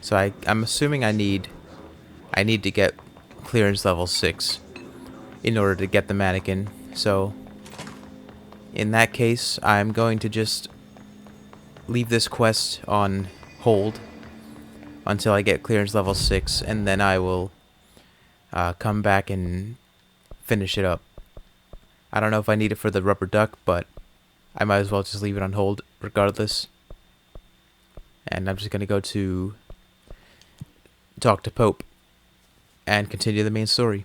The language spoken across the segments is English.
So I'm assuming I need to get clearance level 6 in order to get the mannequin. So in that case, I'm going to just leave this quest on hold until I get clearance level 6, and then I will come back and finish it up. I don't know if I need it for the rubber duck, but I might as well just leave it on hold regardless. And I'm just going to go to talk to Pope and continue the main story.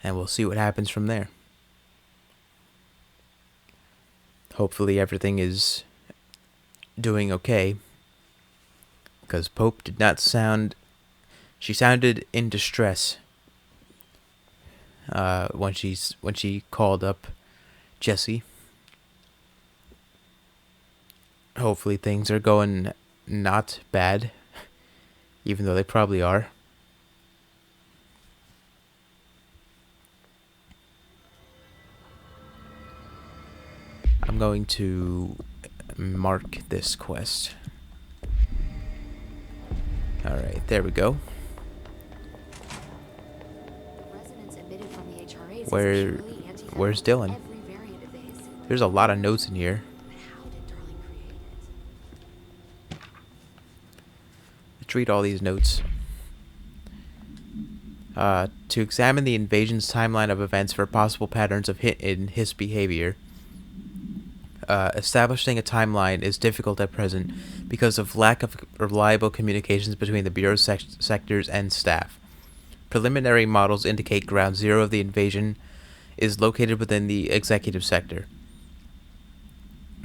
And we'll see what happens from there. Hopefully everything is doing okay, because Pope did not sound... She sounded in distress when she called up Jesse. Hopefully things are going not bad, even though they probably are. I'm going to mark this quest. Alright, there we go. Where's Dylan? There's a lot of notes in here. Let's read all these notes. To examine the invasion's timeline of events for possible patterns of in his behavior. Establishing a timeline is difficult at present because of lack of reliable communications between the Bureau's sectors and staff. Preliminary models indicate ground zero of the invasion is located within the executive sector.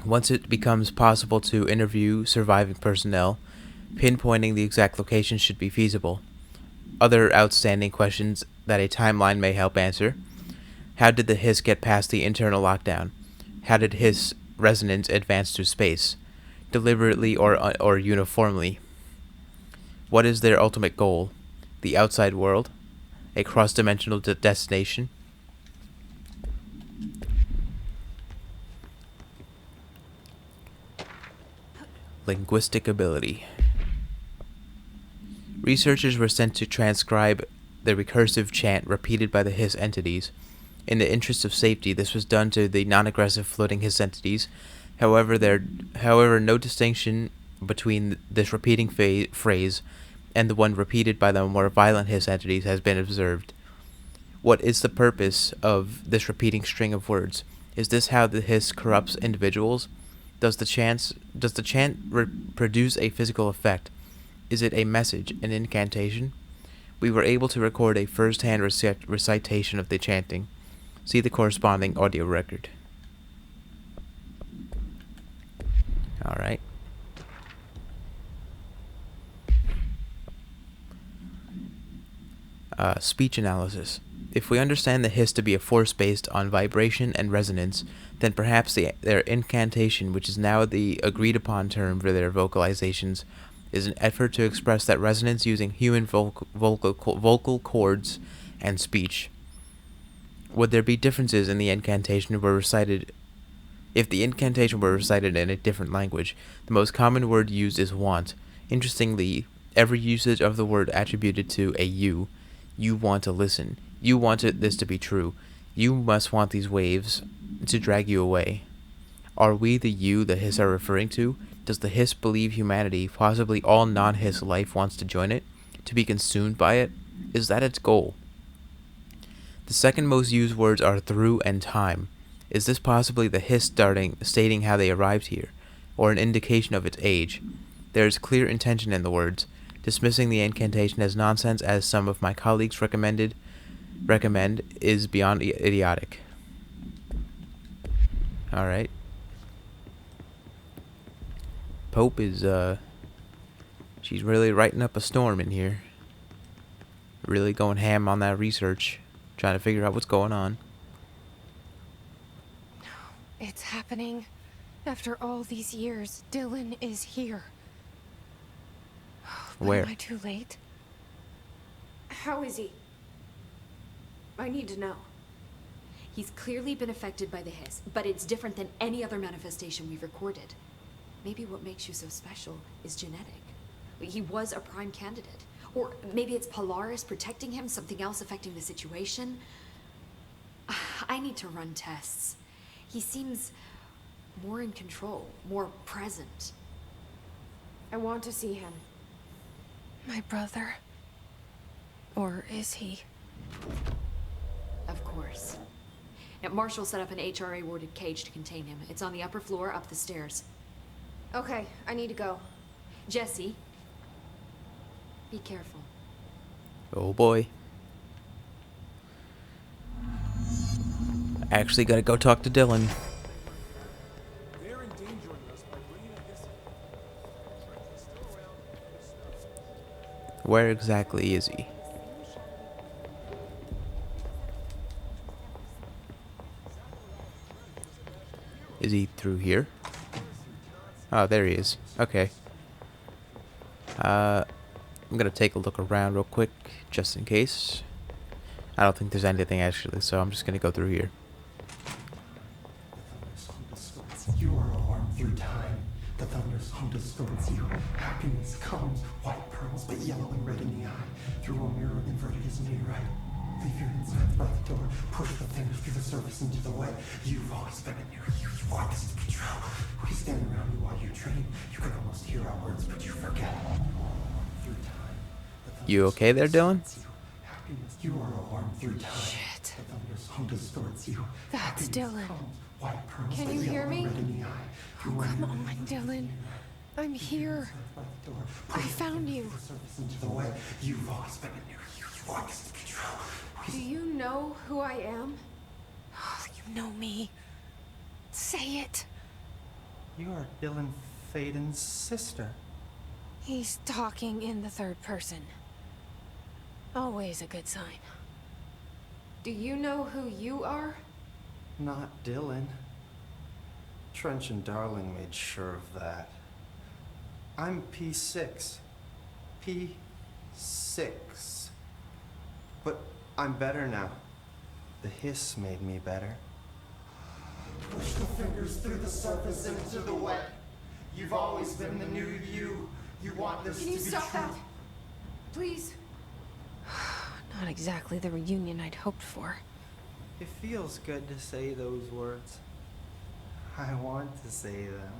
Once it becomes possible to interview surviving personnel, pinpointing the exact location should be feasible. Other outstanding questions that a timeline may help answer. How did the Hiss get past the internal lockdown? How did Hiss resonance advance through space? Deliberately or uniformly? What is their ultimate goal? The outside world? A cross-dimensional destination? Linguistic ability. Researchers were sent to transcribe the recursive chant repeated by the Hiss entities. In the interest of safety, this was done to the non-aggressive floating Hiss entities. However, no distinction between this repeating phrase and the one repeated by the more violent Hiss entities has been observed. What is the purpose of this repeating string of words? Is this how the Hiss corrupts individuals? Does the chant produce a physical effect? Is it a message, an incantation? We were able to record a first-hand recitation of the chanting. See the corresponding audio record. Alright. Speech analysis. If we understand the Hiss to be a force based on vibration and resonance, then perhaps their incantation, which is now the agreed-upon term for their vocalizations, is an effort to express that resonance using human vocal cords and speech. Would there be differences in the incantation were recited? If the incantation were recited in a different language, the most common word used is want. Interestingly, every usage of the word attributed to a you want to listen. You want this to be true. You must want these waves to drag you away. Are we the you the Hiss are referring to? Does the Hiss believe humanity, possibly all non-Hiss life, wants to join it? To be consumed by it? Is that its goal? The second most used words are through and time. Is this possibly the Hiss stating how they arrived here, or an indication of its age? There is clear intention in the words. Dismissing the incantation as nonsense, as some of my colleagues recommend, is beyond idiotic. Alright. Pope is, she's really writing up a storm in here. Really going ham on that research, trying to figure out what's going on. It's happening. After all these years, Dylan is here. But Where? am I too late? How is he? I need to know. He's clearly been affected by the Hiss, but it's different than any other manifestation we've recorded. Maybe what makes you so special is genetic. He was a prime candidate. Or maybe it's Polaris protecting him, something else affecting the situation. I need to run tests. He seems more in control, more present. I want to see him. My brother. Or is he? Of course. Now, Marshall set up an HRA-warded cage to contain him. It's on the upper floor, up the stairs. Okay, I need to go. Jesse, be careful. Oh boy. Actually gotta go talk to Dylan. They're endangering us by bringing a hiss. He's still around. Where exactly is he? Is he through here? Oh, there he is. Okay. I'm gonna take a look around real quick, just in case. I don't think there's anything actually, so I'm just gonna go through here. You are a worm through time. The thunders hum distorts you. Happiness comes, white pearls, but yellow and red in the eye. Through a mirror inverted is me, right? Leave your insides by the door. Push the things through the surface into the way. You've always been in here. You want this to be true. We stand around you while you dream. You can almost hear our words, but you forget. Through time. You okay there, Dylan? Happiness, you are a worm through time. Shit. The thunders hum distorts you. That's Dylan. White pearls, Can but you yellow hear and me? red in the eye. Oh, come on, Dylan. I'm here. I found you. Into the way. You've always been in here. You want this to be true. Do you know who I am? Oh, you know me. Say it. You are Dylan Faden's sister. He's talking in the third person. Always a good sign. Do you know who you are? Not Dylan. Trench and Darling made sure of that. I'm P6. P6. But I'm better now. The hiss made me better. Push the fingers through the surface into the wet. You've always been the new you. You want this Can to you be stop true. that? Please? Not exactly the reunion I'd hoped for. It feels good to say those words. I want to say them.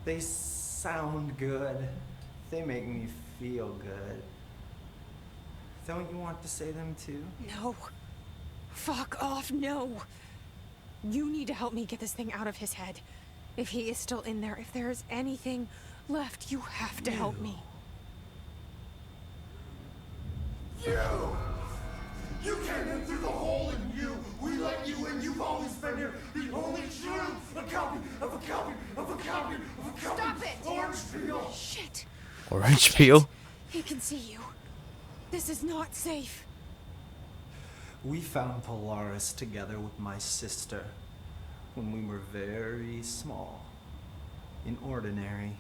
They sound good. They make me feel good. Don't you want to say them too? No. Fuck off, no. You need to help me get this thing out of his head. If he is still in there, if there is anything left, you have to help me. You came in through the hole in you. We let you in. You've always been here. The only true. A copy of a copy of a copy of a copy. Stop it! Orange peel. Shit. Orange peel? He can see you. This is not safe. We found Polaris together with my sister when we were very small, in Ordinary,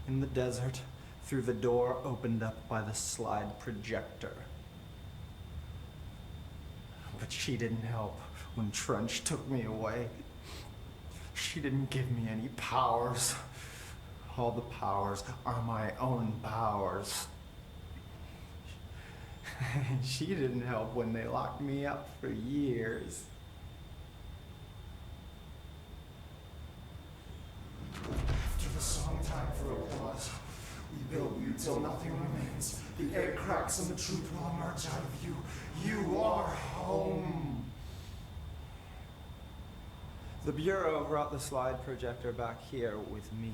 in the desert, through the door opened up by the slide projector. But she didn't help when Trench took me away. She didn't give me any powers. All the powers are my own powers. She didn't help when they locked me up for years. After the song time for applause, we build you till nothing remains. The egg cracks and the truth will emerge out of you. You are home. The Bureau brought the slide projector back here with me.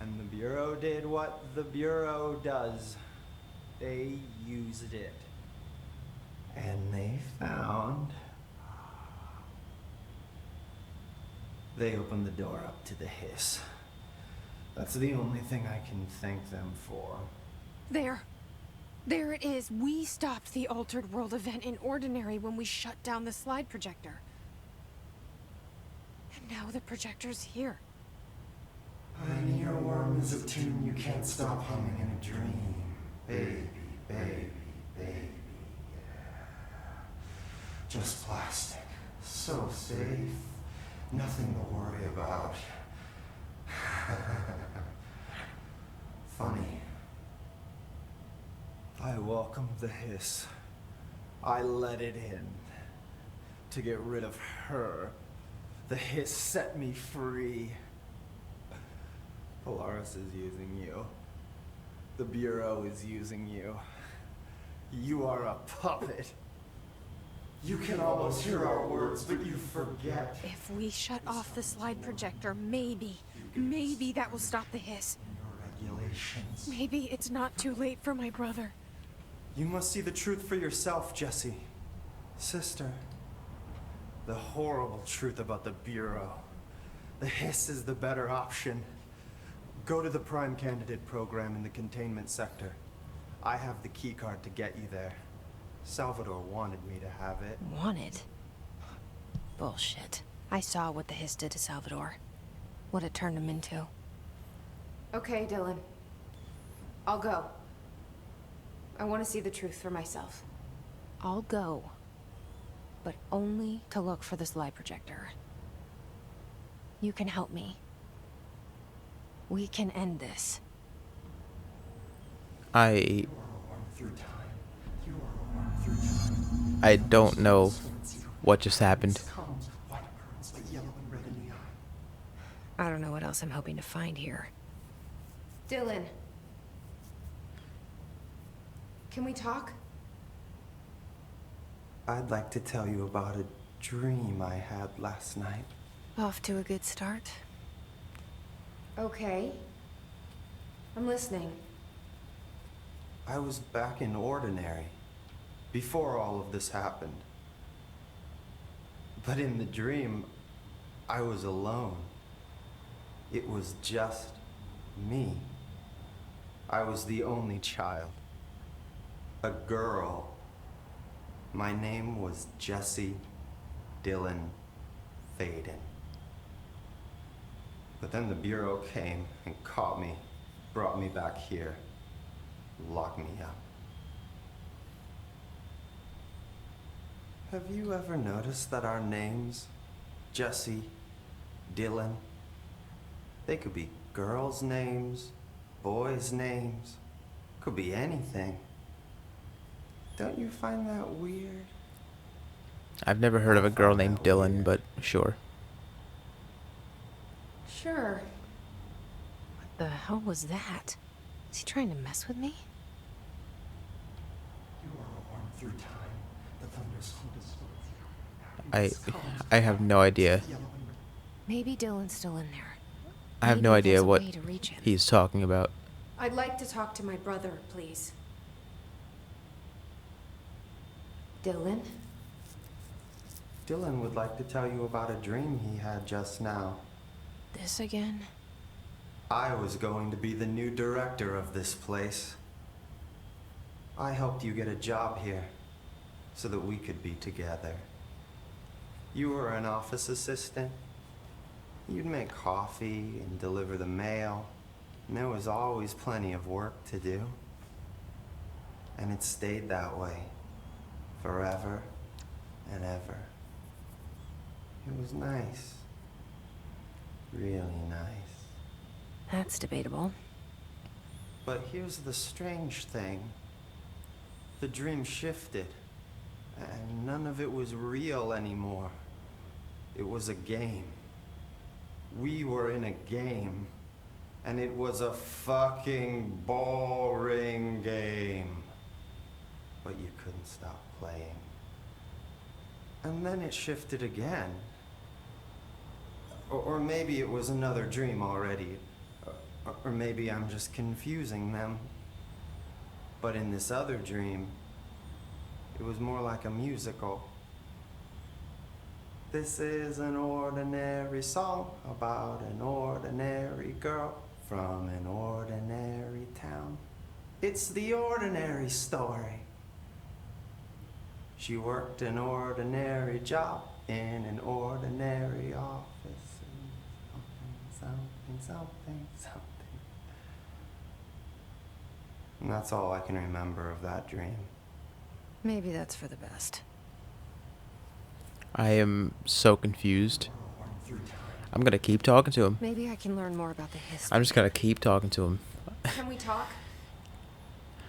And the Bureau did what the Bureau does. They used it. And they found... They opened the door up to the hiss. That's the only thing I can thank them for. There. There it is. We stopped the Altered World event in Ordinary when we shut down the slide projector. And now the projector's here. An earworm is a tune you can't stop humming in a dream. Baby, baby, baby, yeah. Just plastic. So safe. Nothing to worry about. Funny. I welcomed the hiss. I let it in. To get rid of her. The hiss set me free. Polaris is using you. The Bureau is using you. You are a puppet. You can almost hear our words, but you forget. If we shut off the slide projector, maybe that will stop the hiss. Your regulations. Maybe it's not too late for my brother. You must see the truth for yourself, Jessie. Sister. The horrible truth about the Bureau. The hiss is the better option. Go to the Prime Candidate program in the containment sector. I have the keycard to get you there. Salvador wanted me to have it. Wanted? Bullshit. I saw what the hiss did to Salvador. What it turned him into. Okay, Dylan. I'll go. I want to see the truth for myself. I'll go. But only to look for the slide projector. You can help me. We can end this. I don't know what just happened. I don't know what else I'm hoping to find here. Dylan. Can we talk? I'd like to tell you about a dream I had last night. Off to a good start. Okay. I'm listening. I was back in Ordinary, before all of this happened. But in the dream, I was alone. It was just me. I was the only child. A girl. My name was Jesse Dylan Faden. But then the Bureau came and caught me, brought me back here, locked me up. Have you ever noticed that our names, Jesse, Dylan, they could be girls' names, boys' names, could be anything. Don't you find that weird? I've never heard of a girl named Dylan, but sure. Sure. What the hell was that? Is he trying to mess with me? You are warm through time. The thunders hum distorts you. I have no idea. Maybe Dylan's still in there. I have no Maybe idea there's a what way to reach him. he's talking about. I'd like to talk to my brother, please. Dylan? Dylan would like to tell you about a dream he had just now. This again? I was going to be the new director of this place. I helped you get a job here so that we could be together. You were an office assistant. You'd make coffee and deliver the mail, and there was always plenty of work to do. And it stayed that way, forever and ever. It was nice. Really nice. That's debatable. But here's the strange thing. The dream shifted, and none of it was real anymore. It was a game. We were in a game, and it was a fucking boring game. But you couldn't stop playing. And then it shifted again. Or maybe it was another dream already. Or maybe I'm just confusing them. But in this other dream, it was more like a musical. This is an ordinary song about an ordinary girl from an ordinary town. It's the ordinary story. She worked an ordinary job in an ordinary office. Something. And that's all I can remember of that dream. Maybe that's for the best. I am so confused. I'm gonna keep talking to him. Maybe I can learn more about the history. I'm just gonna keep talking to him. Can we talk?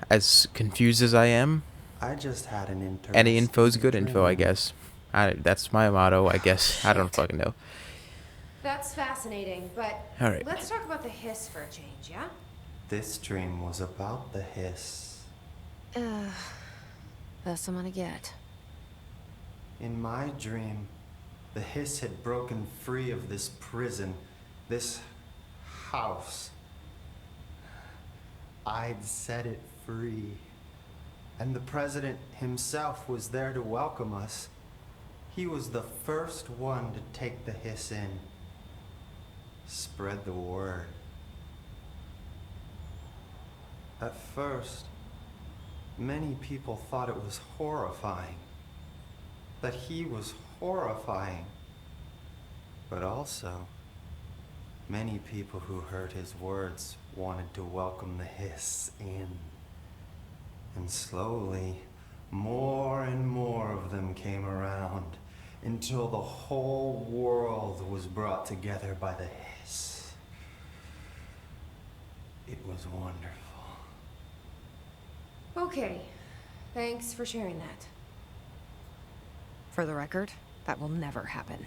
As confused as I am, I just had an intern. any info's good info, I guess. That's my motto, I guess. I don't fucking know. That's fascinating, but All right. let's talk about the hiss for a change, yeah? This dream was about the hiss. Best I'm gonna get. In my dream, the hiss had broken free of this prison, this house. I'd set it free. And the president himself was there to welcome us. He was the first one to take the hiss in. Spread the word. At first, many people thought it was horrifying. That he was horrifying. But also, many people who heard his words wanted to welcome the hiss in. And slowly, more and more of them came around until the whole world was brought together by the hiss. It was wonderful. Okay. Thanks for sharing that. For the record, that will never happen.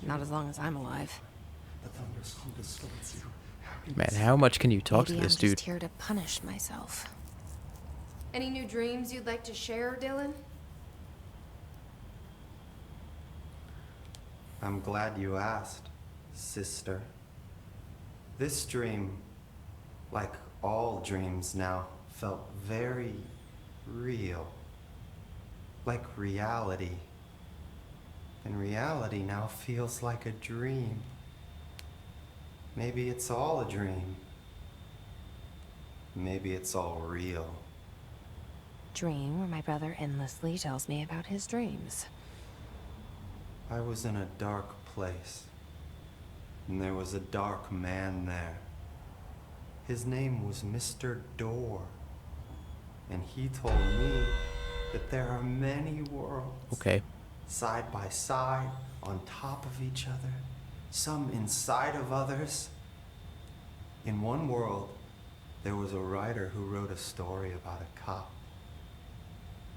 Not as long as I'm alive. The thunders come to stones you. Man, how much can you talk Maybe to this I'm dude? just here to punish myself. Any new dreams you'd like to share, Dylan? I'm glad you asked, sister. This dream, like all dreams now, felt very real. Like reality. And reality now feels like a dream. Maybe it's all a dream. Maybe it's all real. Dream where my brother endlessly tells me about his dreams. I was in a dark place, and there was a dark man there. His name was Mr. Door, and he told me that there are many worlds. Okay. Side by side, on top of each other, some inside of others. In one world, there was a writer who wrote a story about a cop.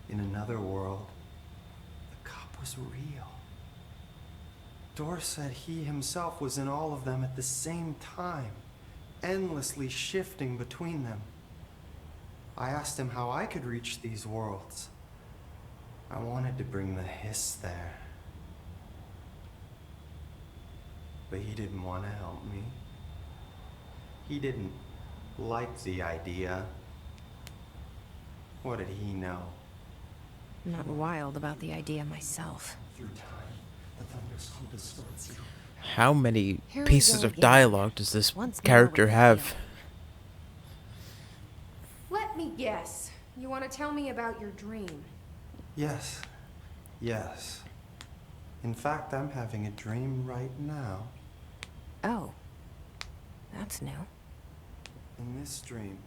In another world, the cop was real. Door said he himself was in all of them at the same time, endlessly shifting between them. I asked him how I could reach these worlds. I wanted to bring the hiss there. But he didn't want to help me. He didn't like the idea. What did he know? I'm not wild about the idea myself. Through time, the thunders come to stones you. How many Here we pieces go of again. dialogue does this Once more character with the have? feeling. Let me guess. You want to tell me about your dream? Yes. Yes. In fact, I'm having a dream right now. Oh. That's new. In this dream,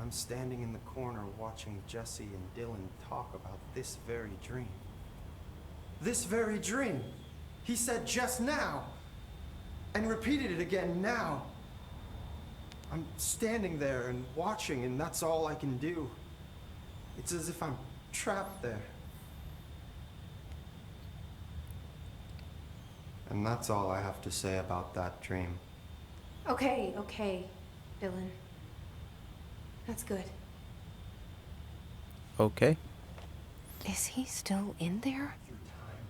I'm standing in the corner watching Jesse and Dylan talk about this very dream. This very dream! He said just now! And repeated it again now! I'm standing there and watching, and that's all I can do. It's as if I'm trapped there. And that's all I have to say about that dream. Okay, Dylan. That's good. Okay. Is he still in there?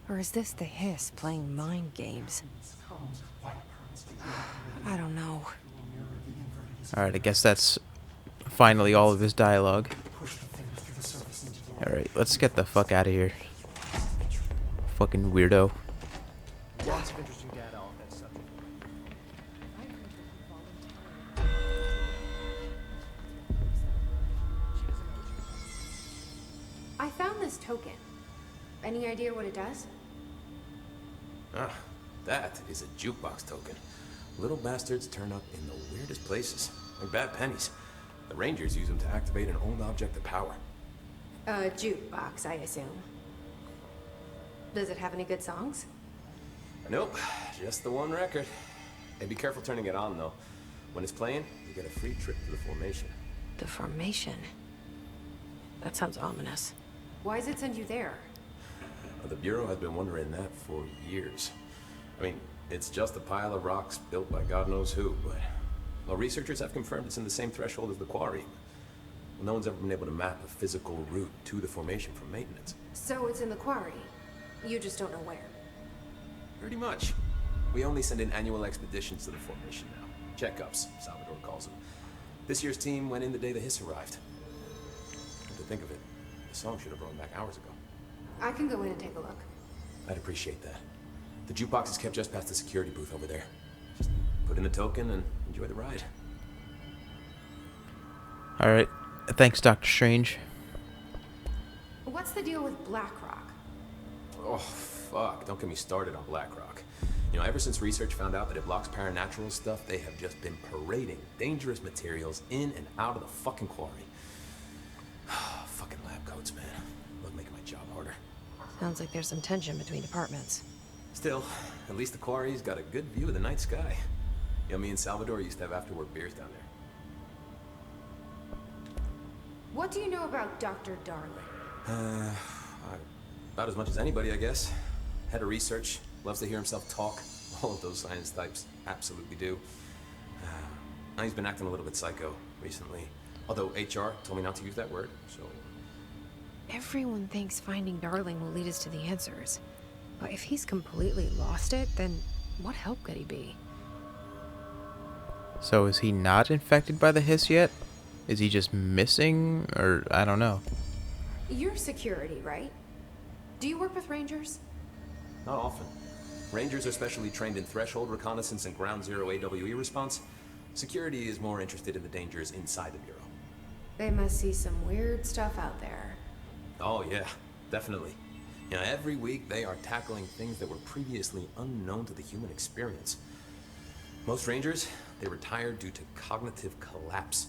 Or is this the hiss playing mind games? Comes white pearls to yellow. I don't know. Mirror the inverted is Alright, I guess that's finally all of his dialogue. push the thing through the surface into the Alright, let's get the fuck out of here. Fucking weirdo. Lots of interesting data on that subject. I found this token. Any idea what it does? Ah, that is a jukebox token. Little bastards turn up in the weirdest places, like bad pennies. The Rangers use them to activate an old object of power. A jukebox, I assume. Does it have any good songs? Nope, Just the one record. Hey, be careful turning it on, though. When it's playing, you get a free trip to the formation. The formation? That sounds ominous. Why does it send you there? The Bureau has been wondering that for years. I mean, it's just a pile of rocks built by God knows who, but... Well, researchers have confirmed it's in the same threshold as the quarry. Well, no one's ever been able to map a physical route to the formation from maintenance. So it's in the quarry. You just don't know where. Pretty much. We only send in annual expeditions to the formation now. Checkups, Salvador calls them. This year's team went in the day the Hiss arrived. Come to think of it, the song should have run back hours ago. I can go in and take a look. I'd appreciate that. The jukebox is kept just past the security booth over there. Just put in the token and enjoy the ride. Alright. Thanks, Dr. Strange. What's the deal with BlackRock? Oh, fuck. Don't get me started on BlackRock. You know, ever since research found out that it blocks paranatural stuff, they have just been parading dangerous materials in and out of the fucking quarry. Fucking lab coats, man. Love making my job harder. Sounds like there's some tension between departments. Still, at least the quarry's got a good view of the night sky. You know, me and Salvador used to have after-work beers down there. What do you know about Dr. Darling? About as much as anybody, I guess. Head of research, loves to hear himself talk. All of those science types absolutely do. Now he's been acting a little bit psycho recently. Although HR told me not to use that word, so... Everyone thinks finding Darling will lead us to the answers. But if he's completely lost it, then what help could he be? So is he not infected by the Hiss yet? Is he just missing? Or, I don't know. You're security, right? Do you work with Rangers? Not often. Rangers are specially trained in threshold reconnaissance and ground zero AWE response. Security is more interested in the dangers inside the Bureau. They must see some weird stuff out there. Oh yeah, definitely. You know, every week they are tackling things that were previously unknown to the human experience. Most Rangers, they retire due to cognitive collapse.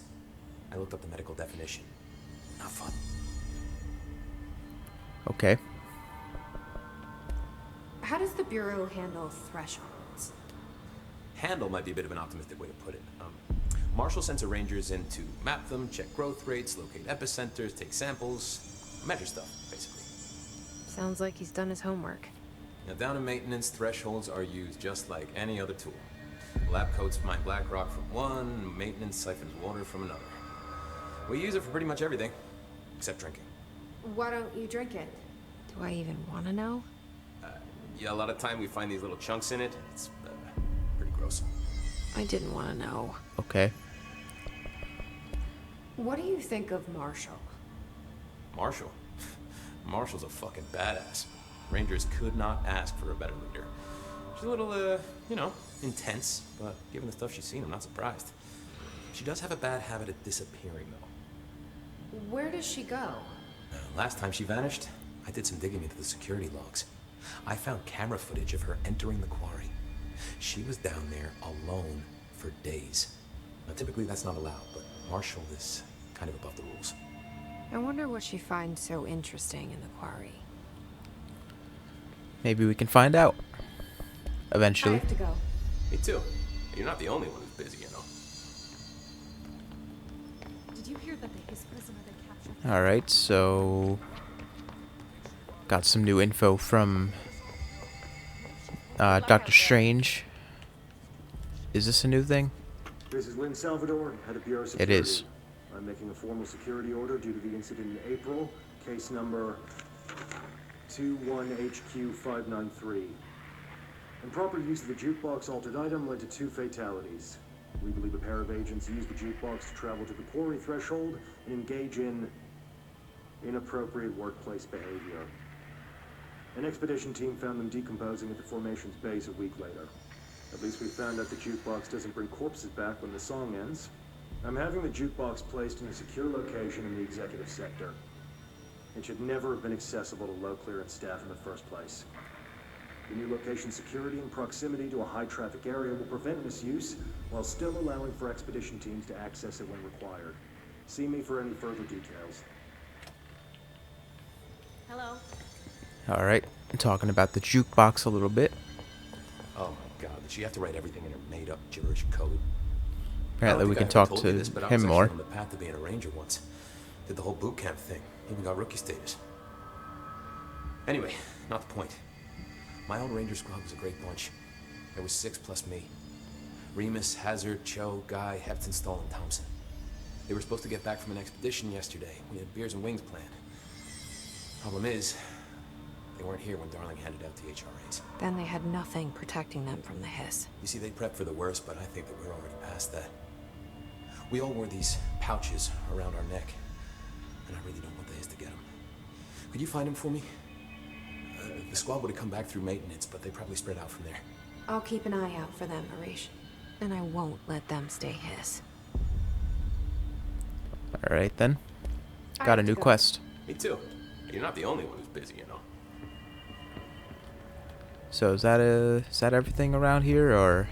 I looked up the medical definition. Not fun. Okay. How does the Bureau handle thresholds? Handle might be a bit of an optimistic way to put it. Marshall sends her Rangers in to map them, check growth rates, locate epicenters, take samples, measure stuff, basically. Sounds like he's done his homework. Now, down in maintenance, thresholds are used just like any other tool. Lab coats mine black rock from one, maintenance siphons water from another. We use it for pretty much everything, except drinking. Why don't you drink it? Do I even want to know? Yeah, a lot of time we find these little chunks in it. It's pretty gross. I didn't want to know. Okay. What do you think of Marshall? Marshall? Marshall's a fucking badass. Rangers could not ask for a better leader. She's a little, you know, intense, but given the stuff she's seen, I'm not surprised. She does have a bad habit of disappearing, though. Where does she go? Last time she vanished, I did some digging into the security logs. I found camera footage of her entering the quarry. She was down there alone for days. Now, typically that's not allowed, but Marshall is kind of above the rules. I wonder what she finds so interesting in the quarry. Maybe we can find out. I Eventually. have to go. Me too. You're not the only one who's busy, you know. Did you hear that the Hiss prisoner they captured? Alright, so... Got some new info from Dr. Strange. Is this a new thing? This is Lynn Salvador, head of Bureau It Security. is. I'm making a formal security order due to the incident in April, case number 21HQ593. Improper use of the jukebox altered item led to 2 fatalities. We believe a pair of agents used the jukebox to travel to the quarry threshold and engage in inappropriate workplace behavior. An expedition team found them decomposing at the formation's base a week later. At least we found out the jukebox doesn't bring corpses back when the song ends. I'm having the jukebox placed in a secure location in the executive sector. It should never have been accessible to low clearance staff in the first place. The new location's security and proximity to a high traffic area will prevent misuse, while still allowing for expedition teams to access it when required. See me for any further details. Hello. Alright, talking about the jukebox a little bit. Oh my Did she have to write everything in her made-up gibberish code? Apparently, we can I talk told to you this, but I him was more. actually on the path to being a ranger once. Did the whole boot camp thing. Even got rookie status. Anyway, not the point. My old ranger squad was a great bunch. There was 6 plus me. Remus, Hazard, Cho, Guy, Hepton, Stoll, and Thompson. They were supposed to get back from an expedition yesterday. We had beers and wings planned. Problem is, they weren't here when Darling handed out the HRAs. Then they had nothing protecting them from the hiss. You see, they prepped for the worst, but I think that we're already past that. We all wore these pouches around our neck, and I really don't want the hiss to get them. Could you find them for me? The squad would have come back through maintenance, but they probably spread out from there. I'll keep an eye out for them, Arish. And I won't let them stay hiss. Alright then. I Got a have new to go. quest. Me too. You're not the only one who's busy, you know. So is that everything around here, or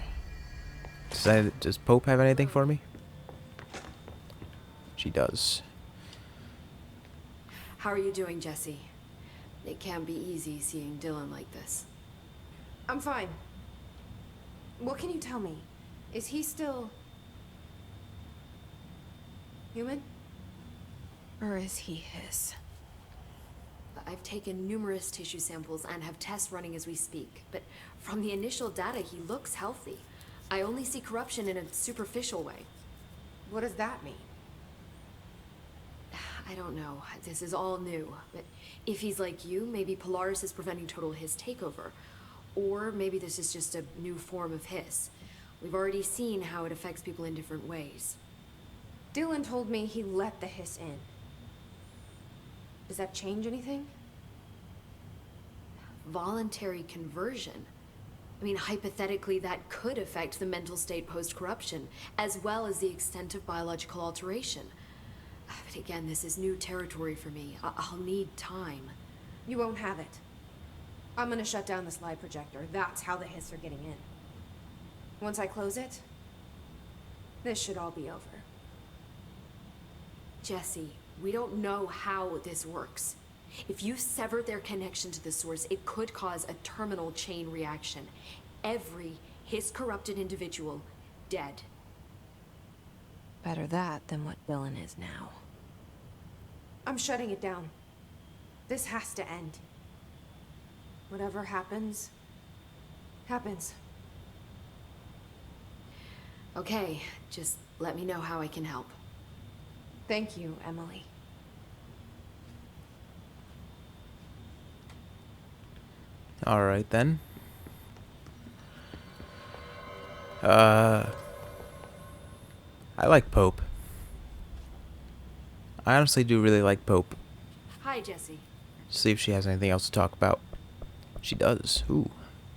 does Pope have anything for me? She does. How are you doing, Jesse? It can't be easy seeing Dylan like this. I'm fine. What can you tell me? Is he still... human? Or is he hiss? I've taken numerous tissue samples and have tests running as we speak, but from the initial data, he looks healthy. I only see corruption in a superficial way. What does that mean? I don't know. This is all new. But if he's like you, maybe Polaris is preventing total hiss takeover. Or maybe this is just a new form of hiss. We've already seen how it affects people in different ways. Dylan told me he let the hiss in. Does that change anything? Voluntary conversion. I mean, hypothetically, that could affect the mental state post-corruption, as well as the extent of biological alteration. But again, this is new territory for me. I'll need time. You won't have it. I'm gonna shut down the slide projector. That's how the hiss are getting in. Once I close it, this should all be over. Jesse, we don't know how this works. If you sever their connection to the source, it could cause a terminal chain reaction. Every hiss-corrupted individual dead. Better that than what Dylan is now. I'm shutting it down. This has to end. Whatever happens, happens. Okay, just let me know how I can help. Thank you, Emily. Alright then. I like Pope. I honestly do really like Pope. Hi, Jesse. See if she has anything else to talk about. She does. Ooh.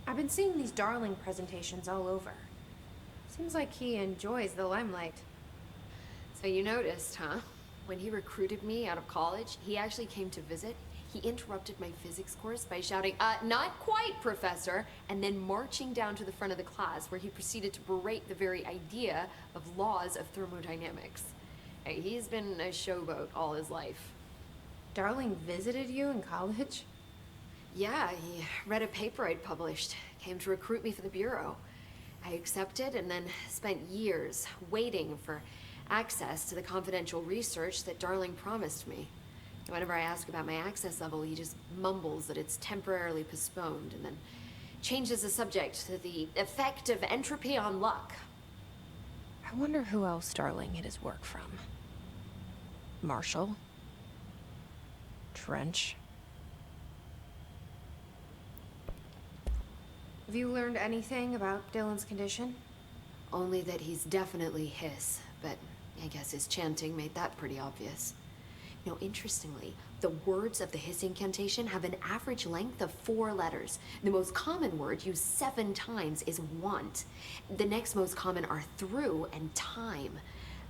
I've been seeing these Darling presentations all over. Seems like he enjoys the limelight. So you noticed, huh? When he recruited me out of college, he actually came to visit. He interrupted my physics course by shouting, not quite, Professor, and then marching down to the front of the class where he proceeded to berate the very idea of laws of thermodynamics. Hey, he's been a showboat all his life. Darling visited you in college? Yeah, he read a paper I'd published, came to recruit me for the Bureau. I accepted and then spent years waiting for access to the confidential research that Darling promised me. Whenever I ask about my access level, he just mumbles that it's temporarily postponed and then changes the subject to the effect of entropy on luck. I wonder who else Darling hid his work from. Marshall? Trench? Have you learned anything about Dylan's condition? Only that he's definitely hiss, but I guess his chanting made that pretty obvious. You know, interestingly, the words of the hiss incantation have an average length of 4 letters. The most common word used 7 times is want. The next most common are through and time.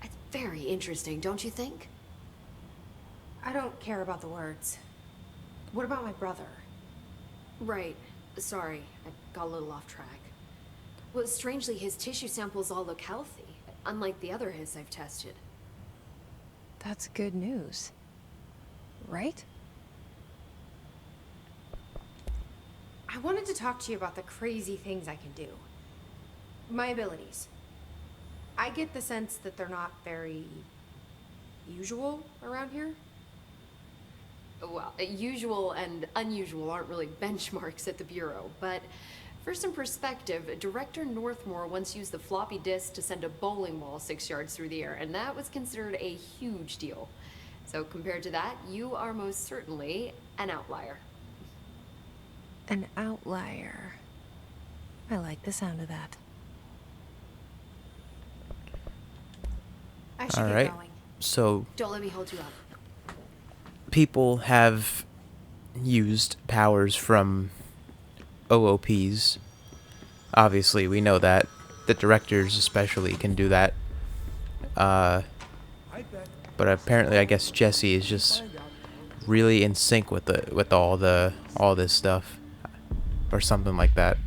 It's very interesting, don't you think? I don't care about the words. What about my brother? Right. Sorry, I got a little off track. Well, strangely, his tissue samples all look healthy, unlike the other hiss I've tested. That's good news. Right? I wanted to talk to you about the crazy things I can do. My abilities. I get the sense that they're not very usual around here. Well, usual and unusual aren't really benchmarks at the Bureau, but for some perspective, Director Northmore once used the floppy disk to send a bowling ball 6 yards through the air, and that was considered a huge deal. So compared to that, you are most certainly an outlier. An outlier. I like the sound of that. I should All get right. going. So Don't let me hold you up. people have used powers from OOPs. Obviously, we know that. The directors especially can do that. But apparently, I guess Jesse is just really in sync with all this stuff, or something like that.